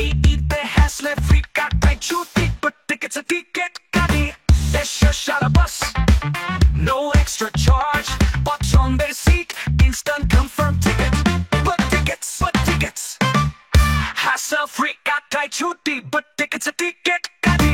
Iibe häsle frika tai chuti, but tickets a ticket kadi. Desha shara bus, no extra charge. Box on their seat, instant confirm ticket. But tickets. Hassle free tai chuti, but tickets a ticket kadi.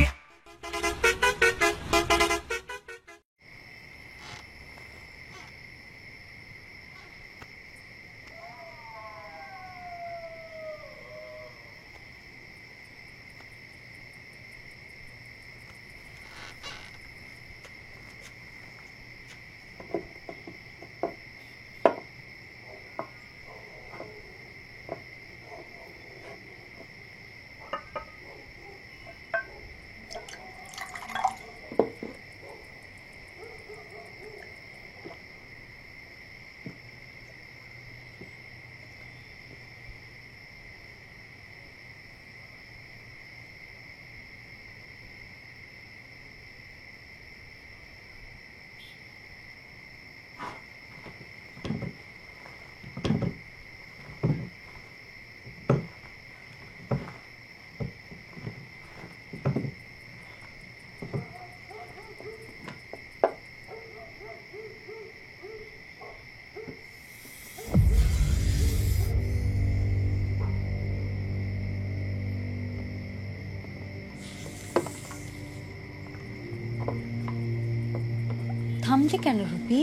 থামলে কেন Ruby?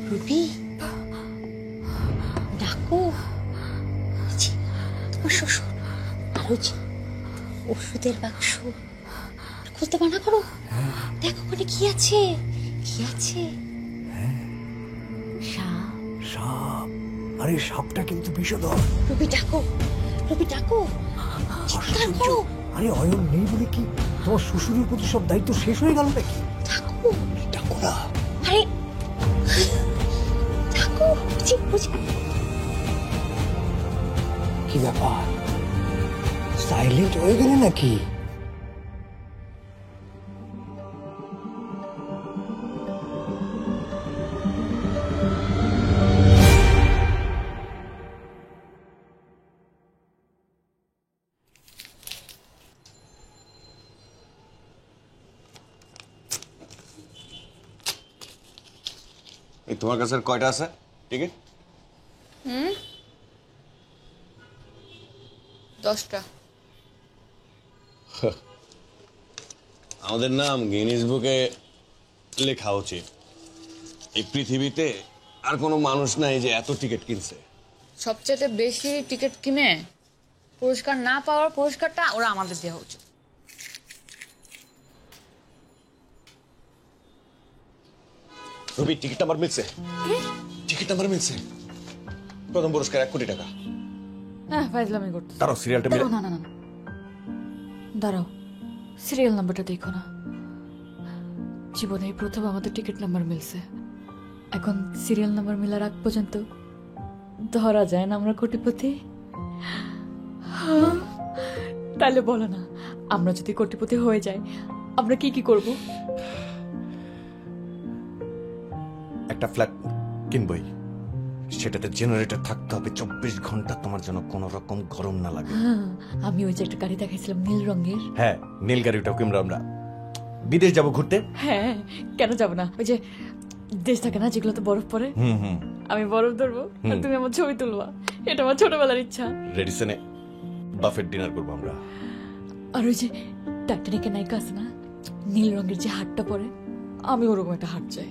Ruby ডাকো। তোমার শ্বশুর আরো ওষুধের বাক্স খুলতে মানা করো। দেখো ওখানে কি আছে, কি আছে? সাপ। সাপ? আরে সাপটা কিন্তু বিষধর। রুবি ডাকো, রুবি ডাকো, চিৎকার করো। আরে অয়ন নেই বলে কি তোমার শ্বশুরের প্রতি সব দায়িত্ব শেষ হয়ে গেল নাকি? ডাকো, ডাকো না। আরে ডাকো, বুঝি। কি ব্যাপার, সাইলেন্ট হয়ে গেলে নাকি? তোমার কাছে কয়টা আছে টিকিট? 10টা। আমাদের নাম গিনিস বুকে লেখা উচিত। এই পৃথিবীতে আর কোনো মানুষ নাই যে এত টিকিট কিনছে। সবচেয়ে বেশি টিকিট কিনে পুরস্কার না পাওয়ার পুরস্কারটা ওরা আমাদের দেওয়া উচিত। রবি টিকিট নাম্বার মিলছে, টিকিট নাম্বার মিলছে। প্রথম পুরস্কার 1 কোটি টাকা। হ্যাঁ ফাইজলামি করতে। তারও সিরিয়ালটা মিলে। না না না দাঁড়াও, সিরিয়াল নাম্বারটা দেখো না। জীবনে এই প্রথম আমাদের টিকিট নাম্বার মিলছে। এখন সিরিয়াল নাম্বার মিলার আগ পর্যন্ত ধরা যায় না আমরা কোটিপতি। তাহলে বলো না, আমরা যদি কোটিপতি হয়ে যাই আমরা কি কি করব? একটা ফ্ল্যাট কিনবই, সেটাতে জেনারেটর থাকতে হবে 24 ঘন্টা, তোমার জন্য কোনো রকম গরম না লাগে। আমি ওই যে একটা গাড়ি দেখাইছিলাম নীল রঙের। হ্যাঁ, নীল গাড়িটাও কিনবো আমরা। বিদেশ যাব ঘুরতে। হ্যাঁ কেন যাব না? ওই যে দেশ থাকে না যেগুলোতে বরফ পড়ে, আমি বরফ ধরবো আর তুমি আমার ছবি তুলবা। এটা আমার ছোটবেলার ইচ্ছা। রেডিসনে বাফেট ডিনার করবো আমরা। আর ওই যে টাইটানিকের নায়িকা আছে না, নীল রঙের যে হাটটা পরে, আমি ওরকম একটা হাট চাই।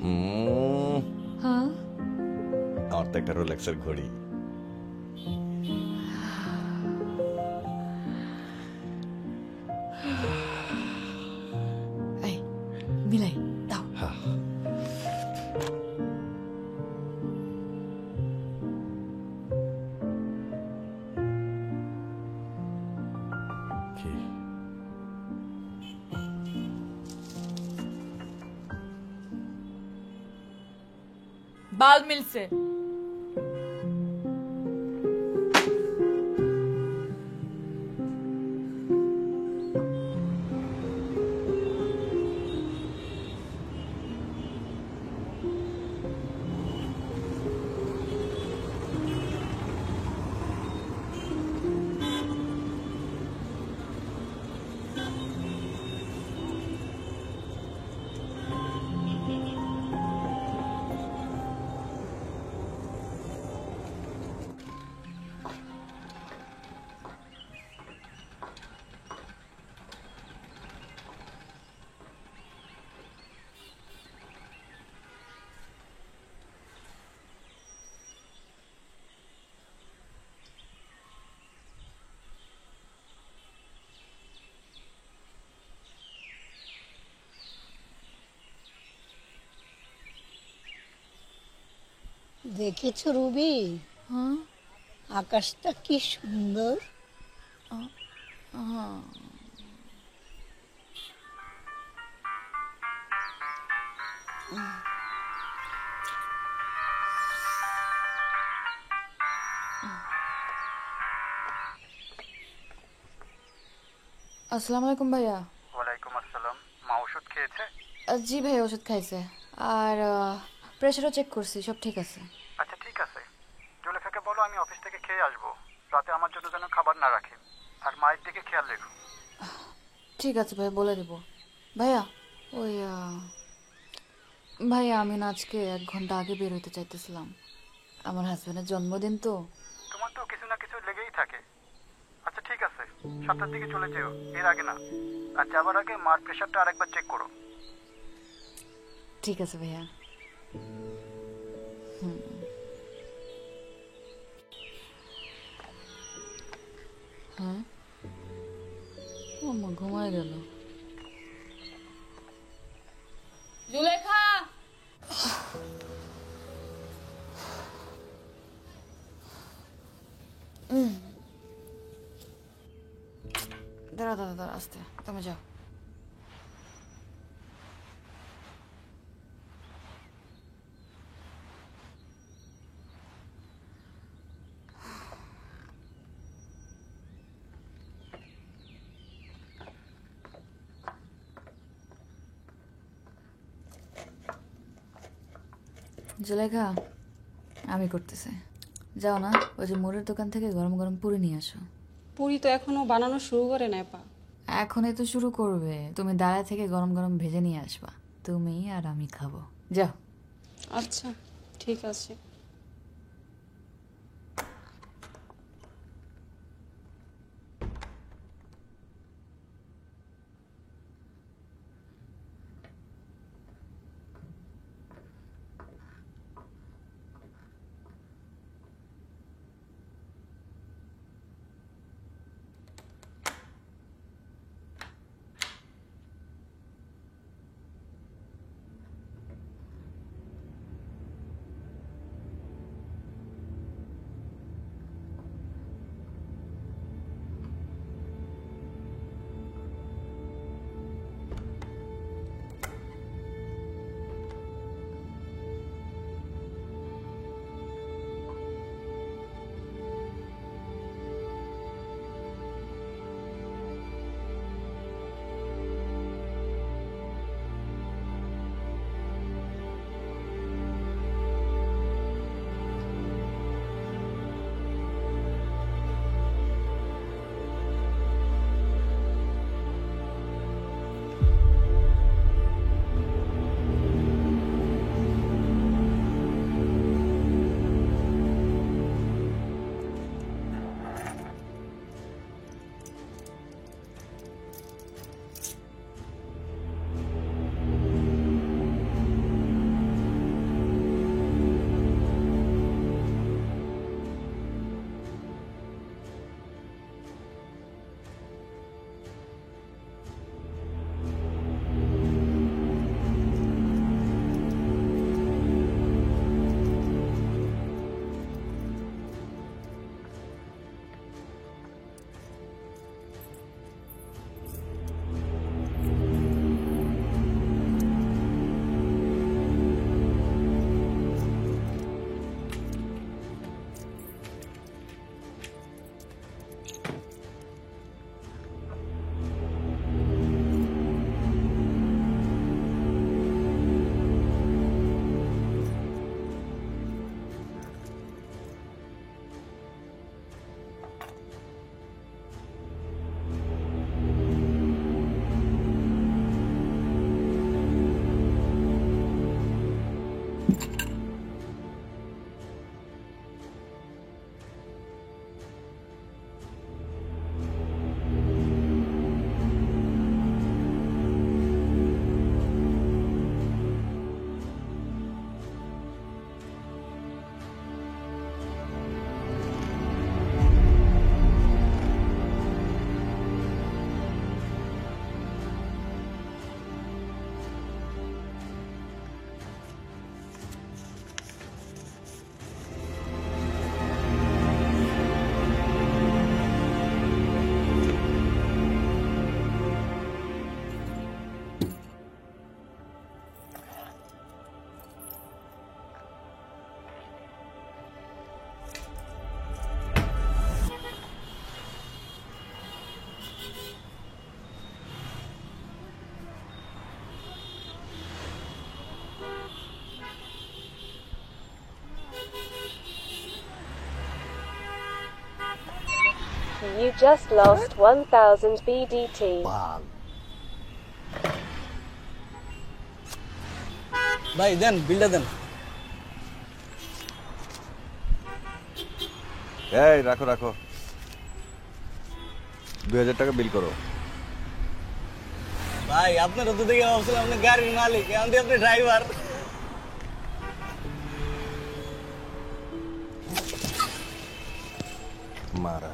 হ্যাঁ, আমার তো একটা রোলেক্সের ঘড়ি। মিলাই দাও। बाल मिल से দেখেছো রুবি, হ্যাঁ আকাশটা কি সুন্দর। আসসালামু আলাইকুম ভাইয়া। ওয়ালাইকুম আসসালাম। মা ওষুধ খেয়েছে? জি ভাইয়া ওষুধ খাইছে, আর প্রেশারও চেক করছি, সব ঠিক আছে। আচ্ছা ঠিক আছে, জুলেখাকে বলো আমি অফিস থেকে খেয়ে আসবো, রাতে আমার জন্য যেন খাবার না রাখে, আর মায়ের দিকে খেয়াল রেখো। ঠিক আছে ভাই, বলে দেব। ভাইয়া ওই ভাইয়া আমি না আজকে 1 ঘন্টা আগে বের হইতে চাইতেছিলাম, আমার হাজবেন্ডের জন্মদিন তো। তোমার তো কিছু না কিছু লেগেই থাকে। আচ্ছা ঠিক আছে, 7টার দিকে চলে যেও, এর আগে না। আর যাবার আগে মার প্রেশারটা আরেকবার চেক করো। ঠিক আছে ভাইয়া। হ্যাঁ ও মা ঘুমায় গেল। জুলেখা, দাঁড়া দাঁড়া দাঁড়া, আস্তে, তুমি যাও। জুলেখা, আমি করতেছি, যাও না, ওই যে মোড়ের দোকান থেকে গরম গরম পুরি নিয়ে আসো। পুরি তো এখনো বানানো শুরু করে নাই পা। এখনই তো শুরু করবে, তুমি দাঁড়া থেকে গরম গরম ভেজে নিয়ে আসবা, তুমি আর আমি খাবো, যাও। আচ্ছা ঠিক আছে। You just lost 1000 BDT. ভাই দেন বিলটা দেন। এই রাখো রাখো, 2000 টাকা বিল করো। ভাই আপনারা তো দেখে ভাবছিলাম আপনি গাড়ির মালিক, এখন দিয়ে আপনি ড্রাইভার। মারা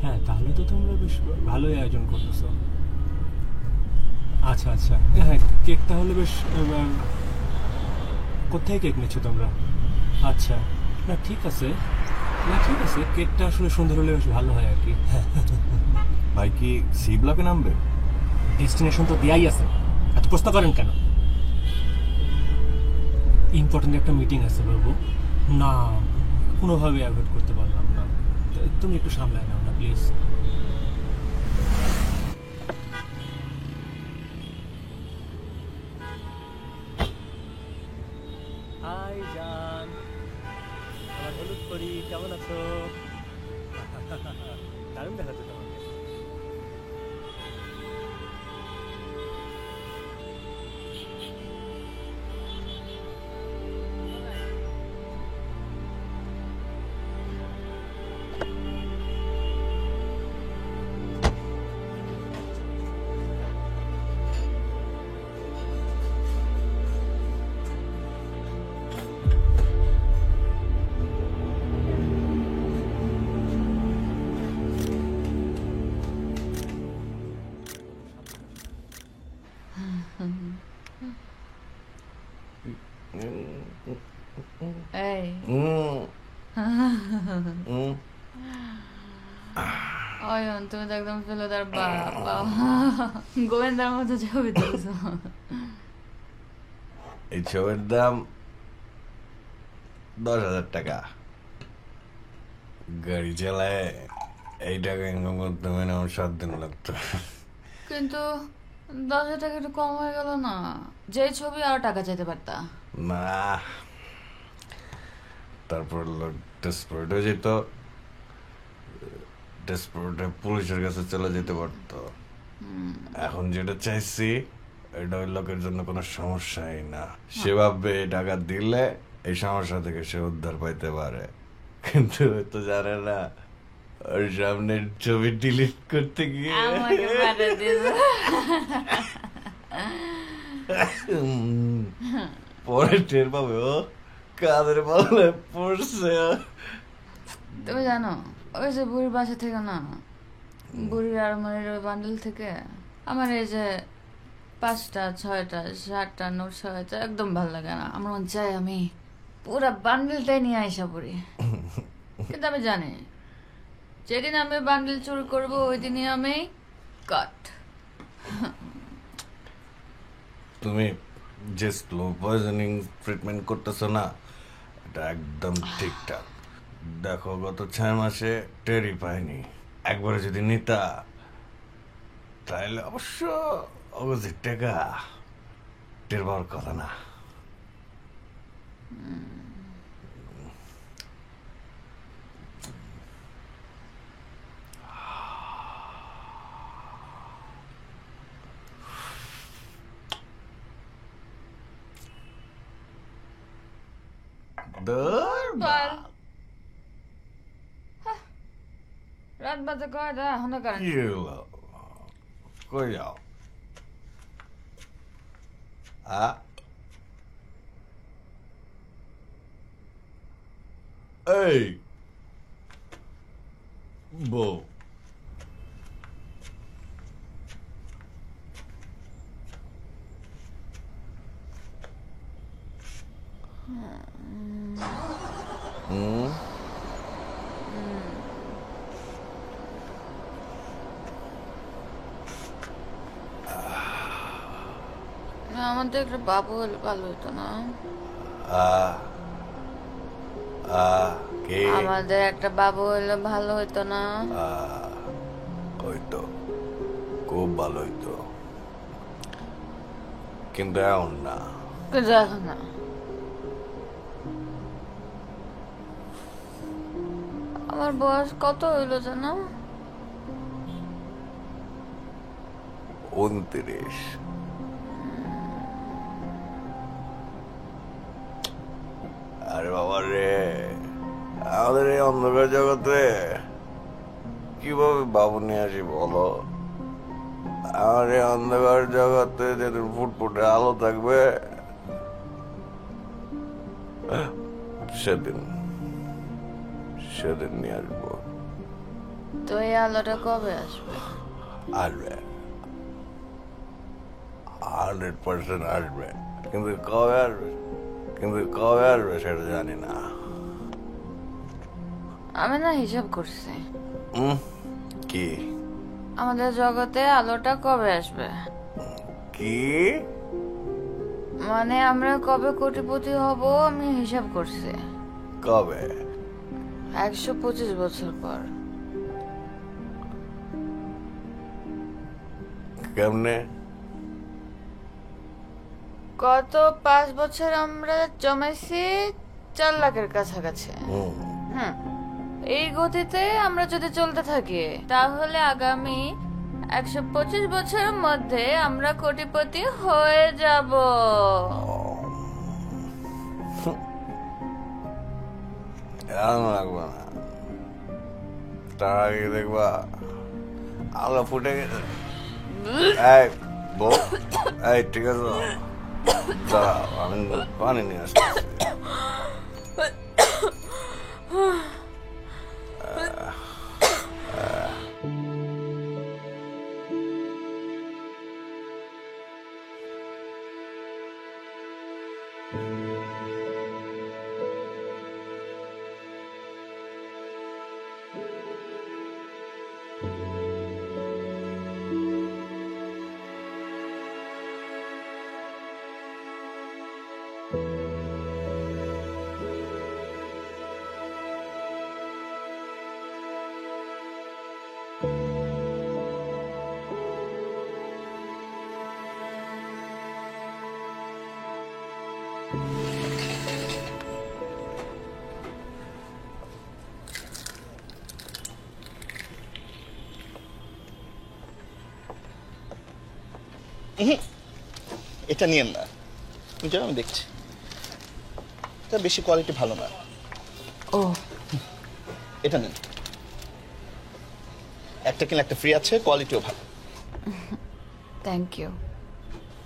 হ্যাঁ, তাহলে তো তোমরা বেশ ভালোই আয়োজন করতেছো। আচ্ছা আচ্ছা, হ্যাঁ কেক তাহলে বেশ কোথায় কেক নিচ্ছ তোমরা? আচ্ছা, না ঠিক আছে, না ঠিক আছে, কেকটা আসলে সুন্দর হলে বেশ ভালো হয় আর কি। ভাই কি সি ব্লকে নামবে? ডেস্টিনেশন তো দেয়াই আছে, এত প্রশ্ন করেন কেন? ইম্পর্টেন্ট একটা মিটিং আছে বাবু, না কোনোভাবে অ্যাভয়েড করতে পারলাম না। তুমি একটু সামলায় নাও না প্লিজ। হাই জান, আমার হলুদ পরি, কেমন আছো? দারুণ দেখাচ্ছে তোমাকে। এই অয়ন, তুমি তো একদম ফেলুদার বাবা, গোয়েন্দার মতো ছবি তুলছো। এই ছবির দাম 10,000 টাকা। গাড়ি চালায় এই টাকা ইনকাম করতে মানে আমার 7 দিন লাগতো। কিন্তু 10,000 টাকা একটু কম হয়ে গেল না? যে ছবি আরো টাকা চাইতে পারতা। না, তারপর ডেসপারেট হয়ে যেত, ডেসপারেট পুলিশের কাছে চলে যেতে পারতো। এখন যেটা চাইছি এটা ওই লোকের জন্য কোনো সমস্যাই না। সে ভাববে এই টাকা দিলে এই সমস্যা থেকে সে উদ্ধার পাইতে পারে, কিন্তু ও তো জানে না ওর সামনের ছবি ডিলিট করতে গিয়ে আমাকে পাঠিয়ে দিস। পরে টের পাবে ও কাদের বলে পড়ছে। তুমি জানো ওই যে বুড়ির বাসা থেকে না, বুড়ির আলমারির ওই বান্ডেল থেকে আমার এই যে 5টা 6টা 7টা নোট সহায়তা একদম ভালো লাগে না। আমার মন চাই আমি পুরা বান্ডেলটাই নিয়ে আইসা পড়ি, কিন্তু আমি জানি যেদিন আমি বান্ডেল চুরি করবো ওই দিনই আমি কাট। তুমি যে স্লো পয়জনিং ট্রিটমেন্ট করতেছো না, এটা একদম ঠিকঠাক। দেখো গত 6 মাসে টেরই পাইনি। একবারে যদি নিতা তাহলে অবশ্য অবশ্যই টাকা টের পাওয়ার কথা না। রাত বাজে কয়টা এখনো কারেন্ট? কই যাও? এই বউ, আমাদের একটা বাবু হলে ভালো হতো না? আমাদের একটা বাবু হলে ভালো হতো না? হইতো, খুব ভালো হইতো, কিন্তু এখন না। কিন্তু এখন না। আমার বয়স কত হইল জানো? 29। আরে বাবা রে, আমাদের এই অন্ধকার জগতে কিভাবে বাবু নিয়ে আসি বলো? আমার এই অন্ধকার জগতে যেদিন ফুটফুটে আলো থাকবে সেদিন সেদিন নিয়ে আসবো। তো এই আলোটা কবে আসবে? আসবে, 100% আসবে, কিন্তু কবে আসবে, সেটা জানি না। আমি না হিসাব করছি কি? আমাদের জগতে আলোটা কবে আসবে, কি মানে আমরা কবে কোটিপতি হব আমি হিসাব করছি। কবে? 125 বছর পর। কেমনে? গত 5 বছর আমরা জমাইছি 4 লাখের কাছাকাছি। এই গতিতে আমরা যদি চলতে থাকি তাহলে আগামী 125 বছরের মধ্যে আমরা কোটিপতি হয়ে যাব। লাগবে না, তার আগে দেখবা আলো ফুটে গেছে। এই ঠিক আছে, দাঁড়াও, আমি পানি নিয়ে আসতেছি। এটা নিয়েন না, বুঝলেন? আমি দেখছি এটা বেশি কোয়ালিটি ভালো না। ও, এটা নেন, একটা কিনলে একটা ফ্রি আছে, কোয়ালিটিও ভালো। Thank you.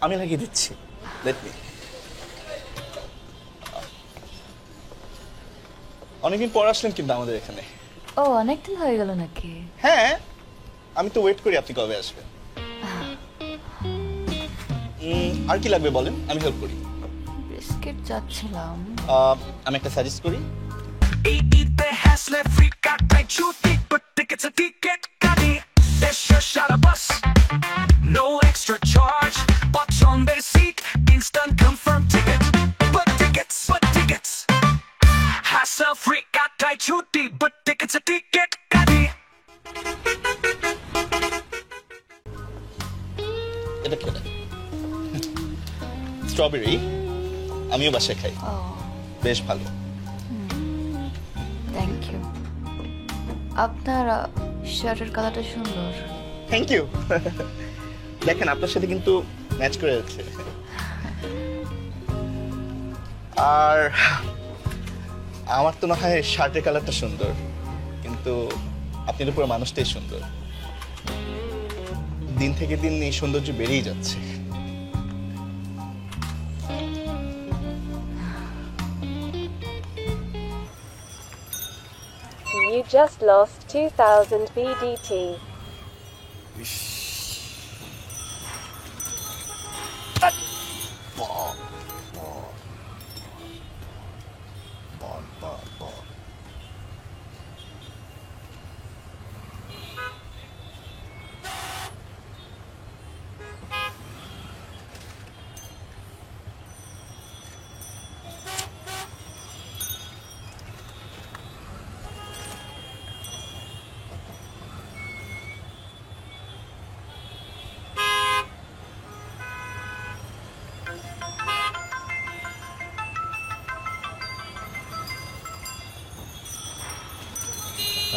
আমি লাগিয়ে দিচ্ছি, লেট মি। অনেকদিন পর আসলেন কিন্তু আমাদের এখানে। ও, অনেকদিন হয়ে গেল নাকি? হ্যাঁ, আমি তো ওয়েট করি আপনি কবে আসবেন। আর কি লাগবে বলেন, আমি হেল্প করি। বিস্কিট চাচ্ছিলাম। আমি একটা সাজেস্ট করি। Eat the Haslett free got my chuti, but tickets a ticket kani. There's your shuttle bus, no extra charge. Watch on their seat, instant confirm ticket. But tickets. Hassle free got my chuti, but tickets a ticket kani. এটা খেলে strawberry, আমিও বাসায় খাই, বেশ ভালো। Thank you. আপনার শার্টের কালারটা সুন্দর। Thank you. দেখেন আপনার সাথে কিন্তু ম্যাচ করে যাচ্ছে। আর আমার তো না হয় শার্টের কালারটা সুন্দর, কিন্তু আপনি তো পুরো মানুষটাই সুন্দর। দিন থেকে দিন এই সৌন্দর্য বেড়েই যাচ্ছে। You just lost 2000 BDT.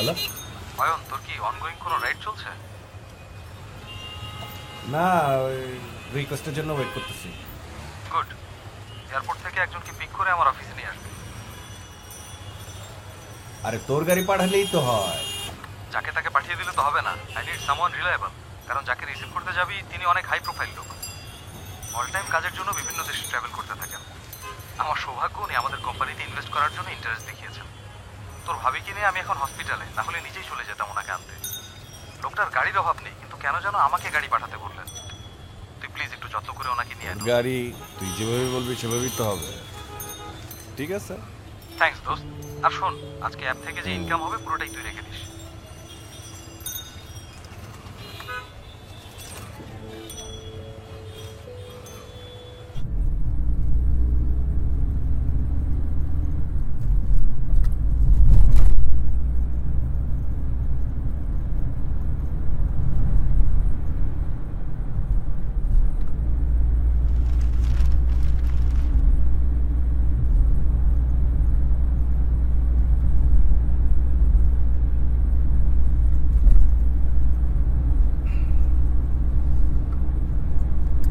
Hello. Ayan, তোর কি অনগোয়িং কোনো রাইড চলছে? না, ওই রিকোয়েস্টের জন্য ওয়েট করতেছি। গুড। এয়ারপোর্ট থেকে একজনকে পিক করে আমার অফিসে নিয়ে আসবি। আরে তোর গাড়ি পাঠালেই তো হয়। যাকে তাকে পাঠিয়ে দিলে তো হবে না। I need someone reliable. কারণ যাকে রিসিভ করতে যাবি তিনি অনেক হাই প্রোফাইল লোক, অল টাইম কাজের জন্য বিভিন্ন দেশে ট্রাভেল করতে থাকেন। আমার সৌভাগ্য উনি আমাদের কোম্পানিতে ইনভেস্ট করার জন্য ইন্টারেস্ট দেখিয়েছেন। তোর ভাবিকে নিয়ে আমি এখন হসপিটালে, না হলে নিজেই চলে যেতাম ওনাকে আনতে। লোকটার গাড়ির অভাব নেই, কিন্তু কেন যেন আমাকে গাড়ি পাঠাতে বললেন। তুই প্লিজ একটু যত্ন করে ওনাকে নিয়ে আয়। গাড়ি তুই যেভাবে বলবি সেভাবেই তো হবে। ঠিক আছে, থ্যাঙ্কস দোস্ত। আর শোন, আজকে অ্যাপ থেকে যে ইনকাম হবে পুরোটাই তুই রেখে দিস।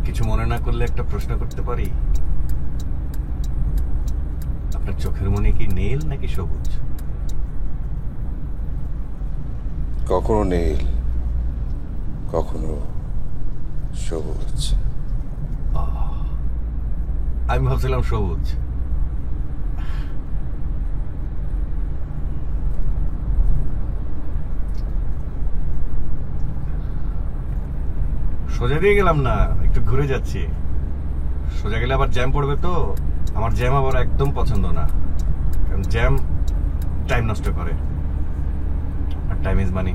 কিছু মনে না করলে একটা প্রশ্ন করতে পারি? আপনার চোখের মনে কি নীল নাকি সবুজ? কখনো নীল, কখনো সবুজ। আমি ভাবছিলাম সবুজ। সোজা দিয়ে গেলাম না, একটু ঘুরে যাচ্ছি। সোজা গেলে আবার জ্যাম পড়বে, তো আমার জ্যাম আবার একদম পছন্দ না, কারণ জ্যাম টাইম নষ্ট করে, আর time is money.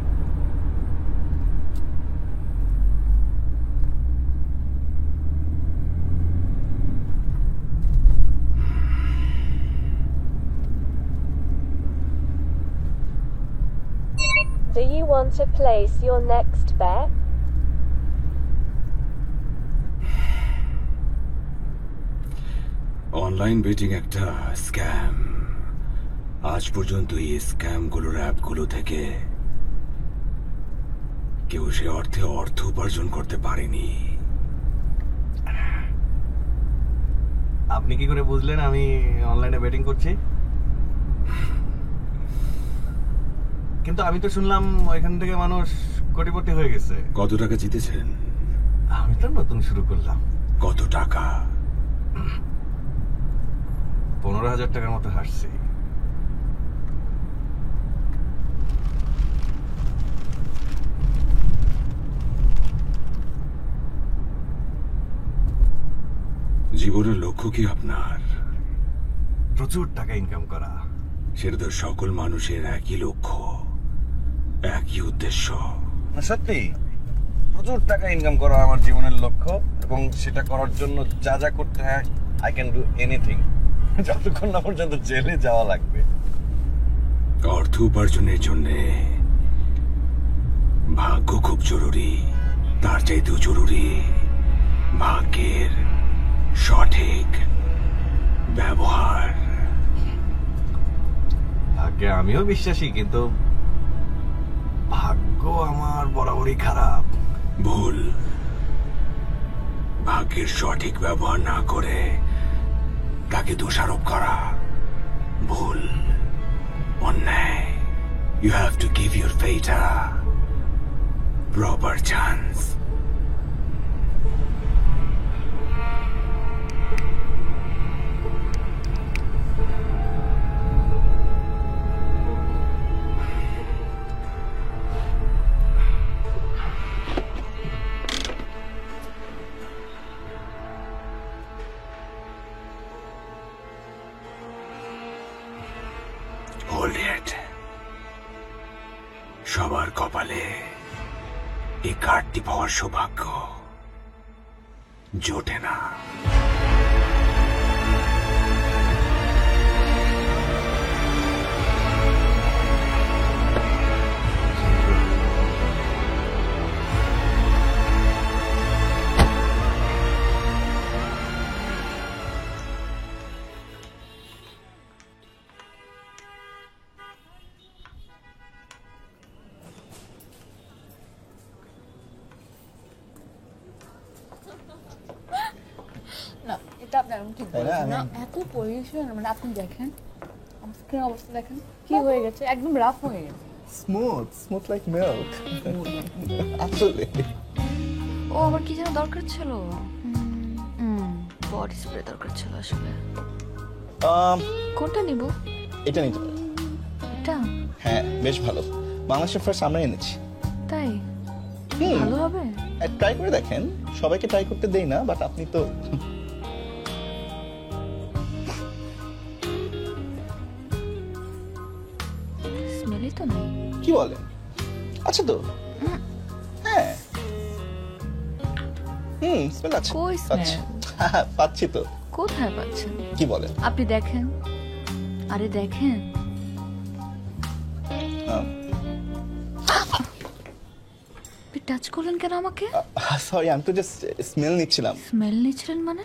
Do you want to place your next bet? Online betting একটা স্ক্যাম। আজ পর্যন্ত এই স্ক্যামগুলোর অ্যাপগুলো থেকে কেউ সে অর্থ উপার্জন করতে পারেনি। আপনি কি করে বুঝলেন আমি অনলাইনে বেটিং করছি? কিন্তু আমি তো শুনলাম ওইখান থেকে মানুষ কোটিপতি হয়ে গেছে। কত টাকা জিতেছেন? আমি তো নতুন শুরু করলাম। কত টাকা? 15,000 টাকার মতো হাসছি। জীবনের লক্ষ্য কি আপনার? প্রচুর টাকা ইনকাম করা। সেটা তো সকল মানুষের একই লক্ষ্য, একই উদ্দেশ্য। সত্যি প্রচুর টাকা ইনকাম করা আমার জীবনের লক্ষ্য, এবং সেটা করার জন্য যা যা করতে হয় আই ক্যান ডু এনিথিং, যতক্ষণ না পর্যন্ত জেলে যাওয়া লাগবে। অর্থ উপার্জনের জন্য ভাগ্য খুব জরুরি, তার চাইতেও জরুরি ভাগ্যের সঠিক ব্যবহার। ভাগ্যে আমিও বিশ্বাসী, কিন্তু ভাগ্য আমার বরাবরই খারাপ। ভুল। ভাগ্যের সঠিক ব্যবহার না করে তাকে দোষারোপ করা ভুল, অন্যায়। You have to give your fate a proper chance. Hold it. সবার কপালে এই কার্ডটি পাওয়ার সৌভাগ্য জোটে না। এটা আপনার ঠিক তাই না? বলেছেন না, এত পলিউশন, মানে আপনি দেখেন আমার স্কিনের অবস্থা দেখেন কি হয়ে গেছে, একদম রাফ হয়ে গেছে। Smooth like milk. আসলে ও আমার কি যেন দরকার ছিল, বডি স্প্রে দরকার ছিল আসলে। কোনটা নিব? এটা নিতে পারেন। এটা? হ্যাঁ বেশ ভালো, বাংলাদেশের ফার্স্ট আমরা এনেছি। তাই ভালো হবে? ট্রাই করে দেখেন, সবাইকে ট্রাই করতে দেই না, বাট আপনি তো স্মেলই তো নেই। কি বলেন? আচ্ছা তো হ্যাঁ স্মেল আছে। কই স্মেল? পাচ্ছি তো। কোথায় পাচ্ছেন? কি বলেন? আপনি দেখেন, আরে দেখেন। আপনি টাচ করলেন কেন আমাকে? সরি, আমি তো জাস্ট স্মেল নিচ্ছিলাম। স্মেল নিচ্ছিলেন মানে?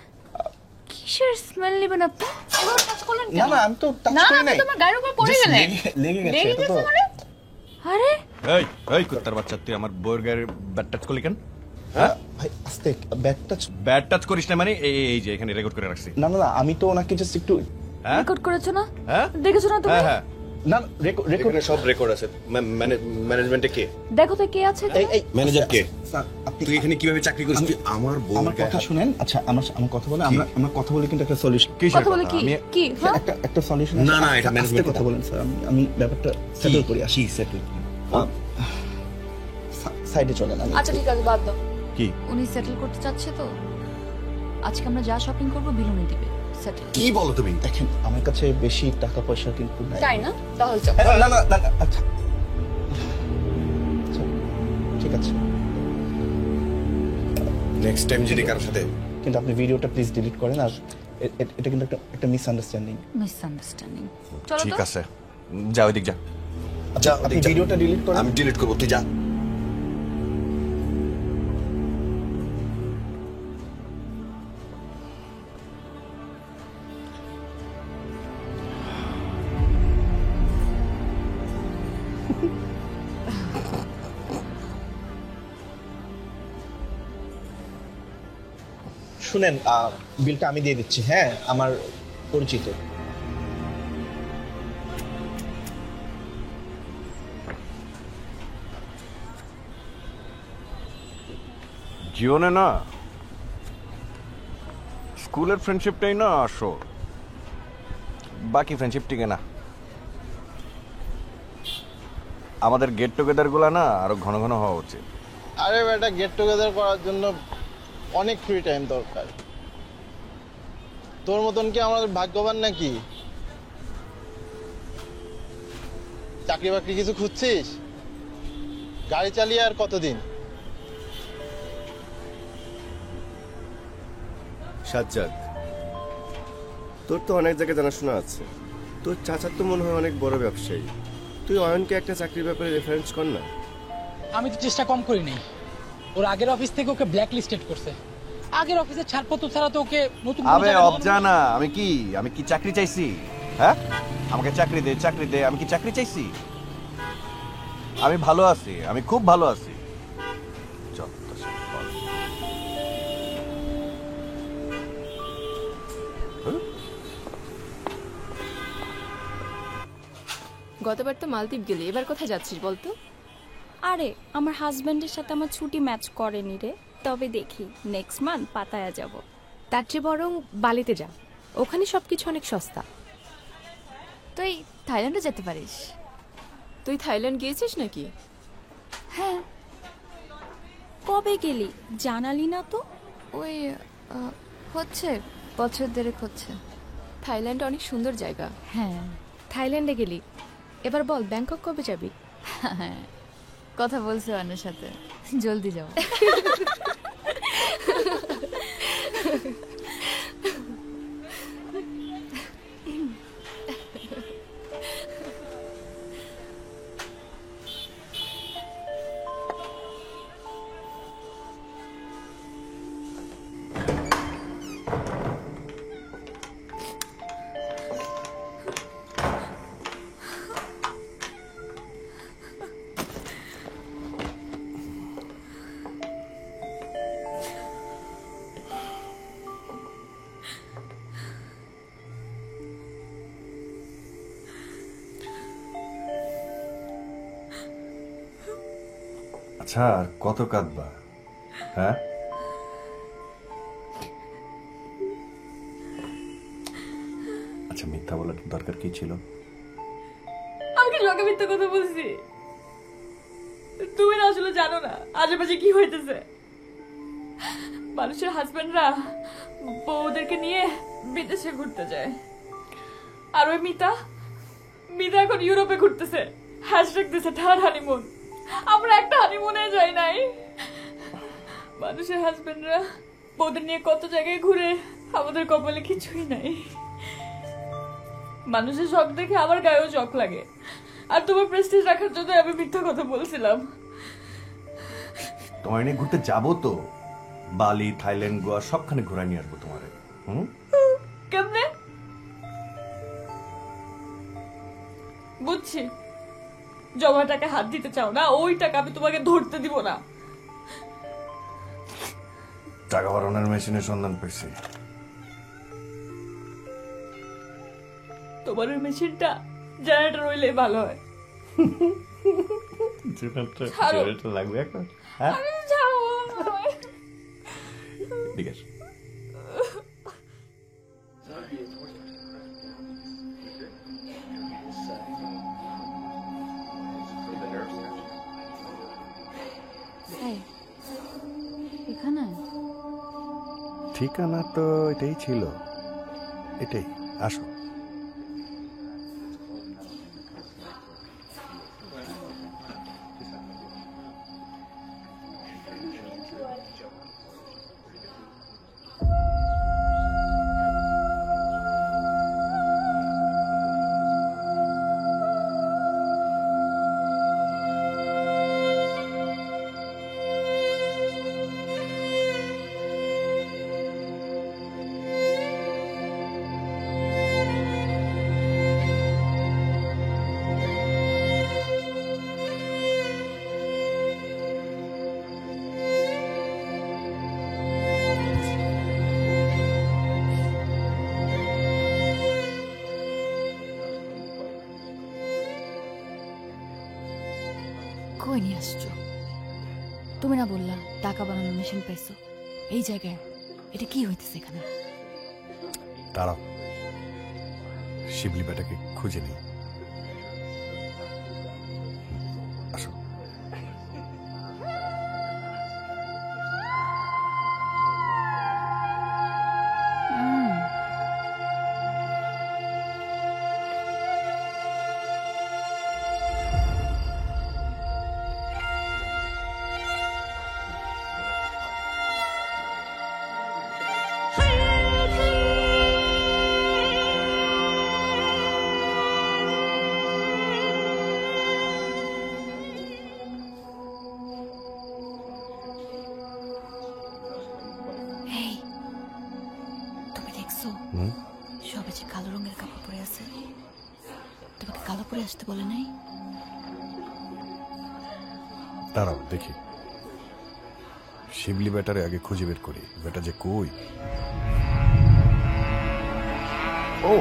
কিসের স্মেল নেবেন আপনি? এবার টাচ করলেন কেন? না না, আমি তো টাচ করি নাই। আপনি তো আমার গায়ের উপর পড়ে গেলেন। লেগে গেছে লেগে এটা তো। গেছে মানে? আরে এই কুত্তার বাচ্চা, তুই আমার বউয়ের গায়ের ব্যাড টাচ করলি কেন? ভাই আস্তে, ব্যাড টাচ। ব্যাড টাচ করিস না মানে এই যে এখানে রেকর্ড করে রাখছি। না না না, আমি তো ওনাকে জাস্ট একটু রেকর্ড করেছো না? হ্যাঁ দেখেছো না তুমি? হ্যাঁ না রেকর্ড সব রেকর্ড আছে। ম্যানেজমেন্টে কে? দেখো তো কে আছে। এই ম্যানেজার কে? স্যার আপনি তুই এখানে কিভাবে চাকরি করিস? তুই আমার বউ। আমার কথা শুনেন। আচ্ছা আমার কথা বলে আমরা কথা বলে কিন্তু একটা সলিউশন। কথা বলে কি কি হ্যাঁ একটা সলিউশন। না না, এটা ম্যানেজমেন্ট কথা বলেন স্যার, আমি ব্যাপারটা সেটেল করি। আসি সেটেল। সাইডে চলেন। আচ্ছা ঠিক আছে, বাদ দাও। কি উনি সেটেল করতে চাচ্ছে তো আজকে আমরা যা শপিং করব বিলুনি দিবে। সেটেল। কি বলো তুমি? দেখেন আমার কাছে বেশি টাকা পয়সা কিন্তু নাই। তাই না? তাহলে চল। না না না, আচ্ছা ঠিক আছে। নেক্সট টাইম যদি কারোর সাথে। কিন্তু আপনি ভিডিওটা প্লিজ ডিলিট করেন। আর এটা কিন্তু একটা মিসআন্ডারস্ট্যান্ডিং। চলো ঠিক তো। আছে, যা ওইদিক যা। আচ্ছা আপনি ভিডিওটা ডিলিট করেন। আমি ডিলিট করবো, তুই যা। শুনেন, বিলটা আমি দিয়ে দিচ্ছি। হ্যাঁ আমার পরিচিত। জীবনে না স্কুলের ফ্রেন্ডশিপটাই না আসো, বাকি ফ্রেন্ডশিপ টিকে না। আমাদের গেট টুগেদার গুলা না আরো ঘন ঘন হওয়া উচিত। আরে বেটা, গেট টুগেদার করার জন্য অনেক ফ্রি টাইম দরকার। তোর মতন কি আমাদের ভাগ্যবান নাকি? চাকরি বাকরি কিছু খুঁজছিস? গাড়ি চালিয়ে আর কতদিন? সাজ্জাদ, তোর তো অনেক জায়গায় জানাশোনা আছে। তোর চাচার তো মনে হয় অনেক বড় ব্যবসায়ী। তুই অয়নকে একটা চাকরির ব্যাপারে রেফারেন্স কর না। আমি তো চেষ্টা কম করি নাই। ওর আগের অফিস থেকে ওকে ব্ল্যাক লিস্টেড করছে। আগের অফিসের ছাড়পত্র ছাড়া তো ওকে নতুন আবে অবজানা, আমি কি চাকরি চাইছি? হ্যাঁ আমাকে চাকরি দে। আমি কি চাকরি চাইছি? আমি ভালো আছি, আমি খুব ভালো আছি। গতবার তো মালদ্বীপ গেলি, এবার কোথায় যাচ্ছিস বলতো? আরে আমার হাজবেন্ডের সাথে আমার ছুটি ম্যাচ করেনি রে। তবে দেখি নেক্সট মান্থ পাতায়া যাব। তার চেয়ে বরং বালিতে যা, ওখানে সবকিছু অনেক সস্তা। তুই থাইল্যান্ডে যেতে পারিস। তুই থাইল্যান্ড গিয়েছিস নাকি? হ্যাঁ। কবে গেলি জানালি না তো? ওই হচ্ছে বছর দেড়েক হচ্ছে। থাইল্যান্ড অনেক সুন্দর জায়গা। হ্যাঁ থাইল্যান্ডে গেলি, এবার বল ব্যাংকক কবে যাবি? হ্যাঁ কথা বলছো আনার সাথে, জলদি যাও। আচ্ছা আর কত কাঁদবা? হ্যাঁ, আচ্ছা মিথ্যা বলার দরকার কি ছিল? আমি কি লোকে মিথ্যা কথা বলছি? তুমি না আসলে জানো না আশেপাশে কি হইতেছে। মানুষের হাজবেন্ডরা বউদেরকে নিয়ে বিদেশে ঘুরতে যায়, আর ওই মিতা এখন ইউরোপে ঘুরতেছে, হ্যাশট্যাগ দিছে থার্ড হানিমুন। আমরা একটা হানিমুনে যাই নাই। মানুষের হাজবেন্ডরা বউদের নিয়ে কত জায়গায় ঘুরে, আমাদের কপালে কিছুই নাই। মানুষের শখ দেখে আমার গায়েও শখ লাগে, আর তোমার প্রেস্টিজ রাখার জন্য আমি মিথ্যা কথা বলছিলাম। তোমার নিয়ে ঘুরতে যাবো তো, বালি, থাইল্যান্ড, গোয়া সবখানে ঘুরে নিয়ে আসবো তোমারে। কেমনে? বুঝছি, জমা টাকা হাত দিতে চাও না, ওই টাকা আমি তোমাকে ধরতে দিব না। টাকা বাড়ানোর মেশিনের সন্ধান পেয়েছি। তোমার ওই মেশিনটা জেনারেটর হইলে ভালো হয়। জেনারেটর লাগবে এখন? হ্যাঁ ঠিক আছে। এখানে ঠিকানা তো এটাই ছিল, এটাই। আসো। কই নিয়ে আসছো? তুমি না বললা টাকা বানানোর মেশিন পাইছো এই জায়গায়? এটা কি হইতেছে এখানে? দাঁড়াও, শিবলি বেটাকে খুঁজে নেই। আসো। সবে যে কালো রঙের কাপড় পরে আছে, তোমাকে কালো পরে আসতে বলে নাই? দাঁড়াও দেখি, শিবলি বেটারে আগে খুঁজে বের করি। বেটা যে কই? ও,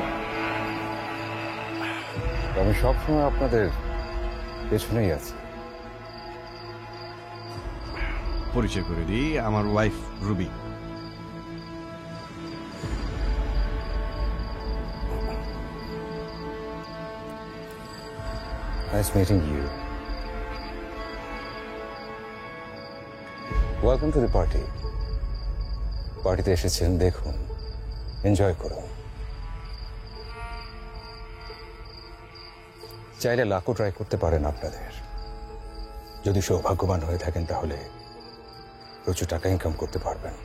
আমি সবসময় আপনাদের পেছনেই আছি। পরিচয় করে দিই, আমার wife Ruby. Nice meeting you. Welcome to the party. পার্টিতে এসেছেন, দেখুন, এনজয় করুন। চাইলে লাখও ট্রাই করতে পারেন আপনাদের। যদি সৌভাগ্যবান হয়ে থাকেন তাহলে প্রচুর টাকা ইনকাম করতে পারবেন।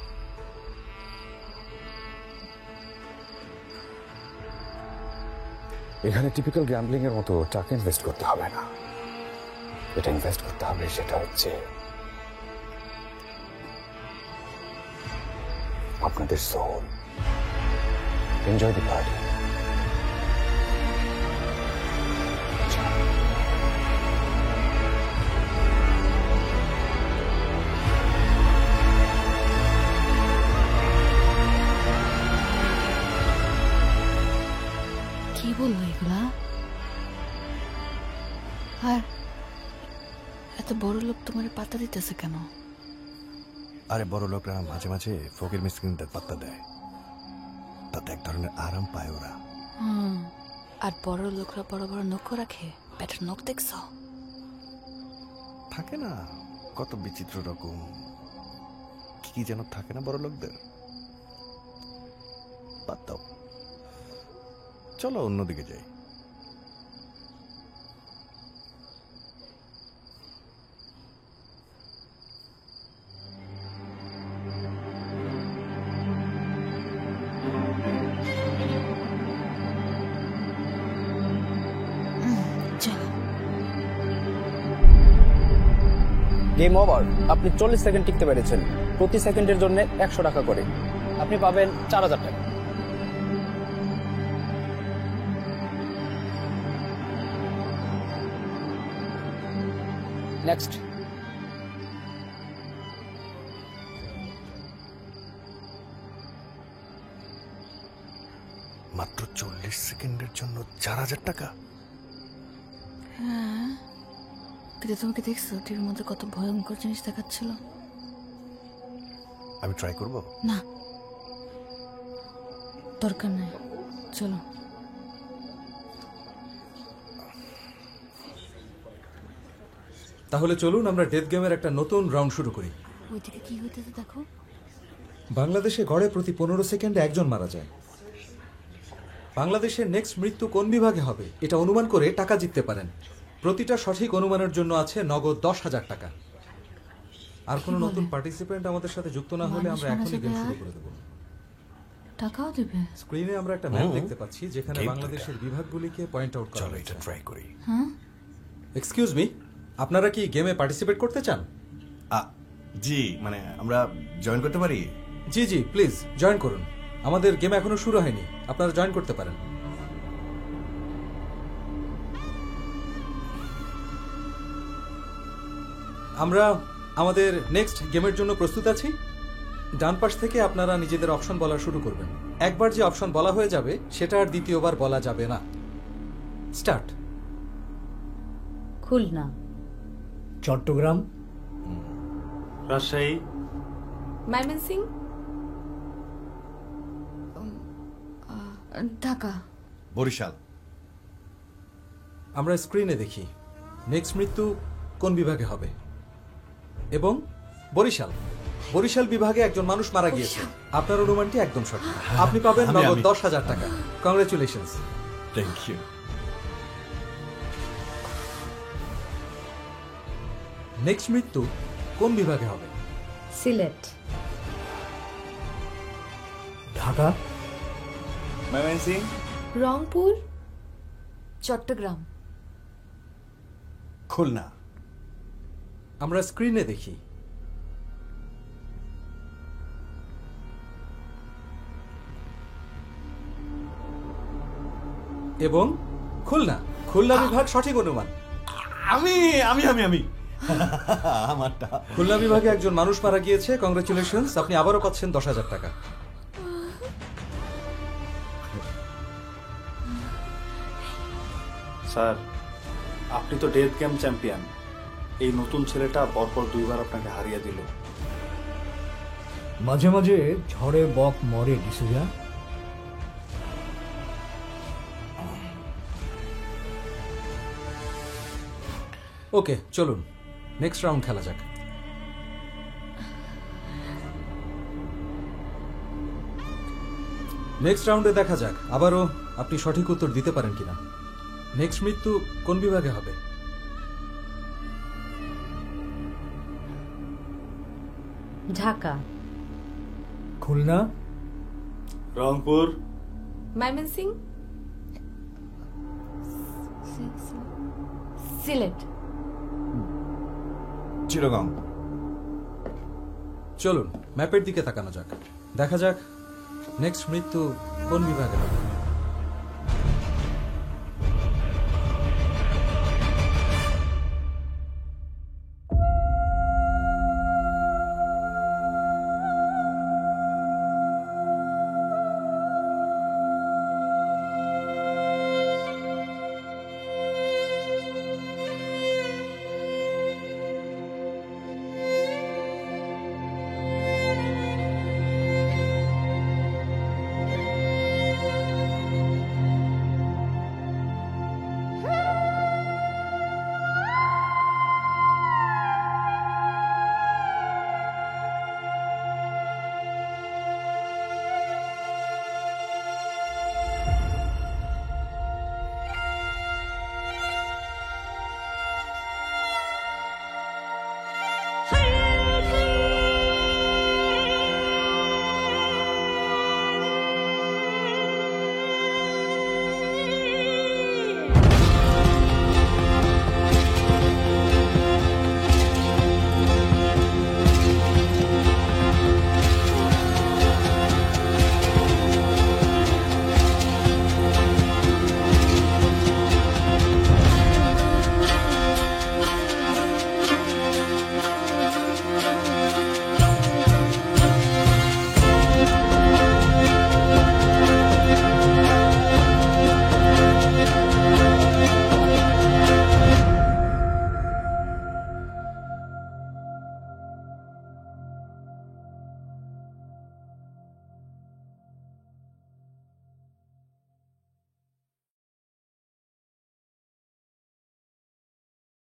এখানে টিপিক্যাল গ্যাম্বলিং এর মতো টাকা ইনভেস্ট করতে হবে না। এটা ইনভেস্ট করতে হবে, সেটা হচ্ছে আপনাদের সোল। এনজয় দি পার্টি। কি বললো এগুলা? আর এত এত বড় লোক তোমার পাতা দিতেছে কেন? আরে বড় লোকরা মাঝে মাঝে ফকির মিসকিনদের পাত্তা দেয়, তাতে এক ধরনের আরাম পায় ওরা। আর বড় লোকরা বড় বড় নখ রাখে, ব্যাটার নখ দেখছ? থাকে না কত বিচিত্র রকম, কি কি যেন থাকে না বড় লোকদের। বাদ দাও, চলো অন্যদিকে যাই। Game over. আপনি 40 সেকেন্ড টিকতে পেরেছেন। প্রতি সেকেন্ডের জন্য 100 টাকা করে। আপনি পাবেন 4000 টাকা। নেক্সট। মাত্র 40 সেকেন্ডের জন্য 4000 টাকা? হ্যাঁ, কিন্তু তোমাকে দেখছো টিভির মধ্যে কত ভয়ঙ্কর জিনিস দেখাচ্ছিল? আমি ট্রাই করব না, দরকার নেই, চলো। তাহলে চলুন আমরা ডেথ গেমের একটা নতুন রাউন্ড শুরু করি। ওইদিকে কি হইতেছে দেখো। বাংলাদেশে গড়ে প্রতি 15 সেকেন্ডে একজন মারা যায়। বাংলাদেশের নেক্সট মৃত্যু কোন বিভাগে হবে এটা অনুমান করে টাকা জিততে পারেন। প্রতিটা সঠিক অনুমানের জন্য আছে নগদ 10,000 টাকা। আর কোনো নতুন পার্টিসিপেন্ট আমাদের সাথে যুক্ত না হলে আমরা এখনই গেম শুরু করে দেব। টাকাও দেবে? স্ক্রিনে আমরা একটা ম্যাপ দেখতে পাচ্ছি যেখানে বাংলাদেশের বিভাগগুলিকে পয়েন্ট আউট করা হয়েছে। এটা ট্রাই করি। হ্যাঁ, এক্সকিউজ মি, আপনারা কি গেমে পার্টিসিপেট করতে চান? জি, মানে আমরা জয়েন করতে পারি? জি জি, প্লিজ জয়েন করুন। আমাদের গেম এখনো শুরু হয়নি, আপনারা জয়েন করতে পারেন। আমরা আমাদের নেক্সট গেমের জন্য প্রস্তুত আছি। ডান পাশ থেকে আপনারা নিজেদের অপশন বলা শুরু করবেন। একবার যে অপশন বলা হয়ে যাবে সেটা আর দ্বিতীয়বার বলা যাবে না। স্টার্ট। খুলনা, চট্টগ্রাম, রাজশাহী, ময়মনসিংহ, ঢাকা, বরিশাল। আমরা স্ক্রিনে দেখি নেক্সট মৃত্যু কোন বিভাগে হবে এবং বরিশাল। বরিশাল বিভাগে একজন মানুষ মারা গিয়েছে। আপনার অনুমানটি একদম সঠিক। আপনি পাবেন নগদ 10,000 টাকা। কংগ্রেচুলেশনস। Thank you. নেক্সট মৃত্যু কোন বিভাগে হবে? সিলেট, ঢাকা, ময়মনসিংহ, রংপুর, চট্টগ্রাম, খুলনা। আমরা স্ক্রিনে দেখি এবং খুলনা। খুলনা বিভাগ সঠিক অনুমান। আমি আমি আমি আমি আমারটা। খুলনা বিভাগে একজন মানুষ মারা গিয়েছে। কংগ্রেচুলেশনস, আপনি আবারও পাচ্ছেন 10,000 টাকা। স্যার, আপনি তো ডেথ গেম চ্যাম্পিয়ন। এই নতুন ছেলেটা পরপর 2বার আপনাকে হারিয়ে দিল। মাঝে মাঝে ঝড়ে বক মরে ডিসুজা। ওকে, চলুন নেক্সট রাউন্ড খেলা যাক। নেক্সট রাউন্ডে দেখা যাক আবারও আপনি সঠিক উত্তর দিতে পারেন কিনা। নেক্সট মৃত্যু কোন বিভাগে হবে? ঢাকা, খুলনা, রংপুর, ময়মনসিংহ, সিলেট, চিটাগং। চলুন ম্যাপের দিকে তাকানো যাক, দেখা যাক নেক্সট মৃত্যু কোন বিভাগে হবে।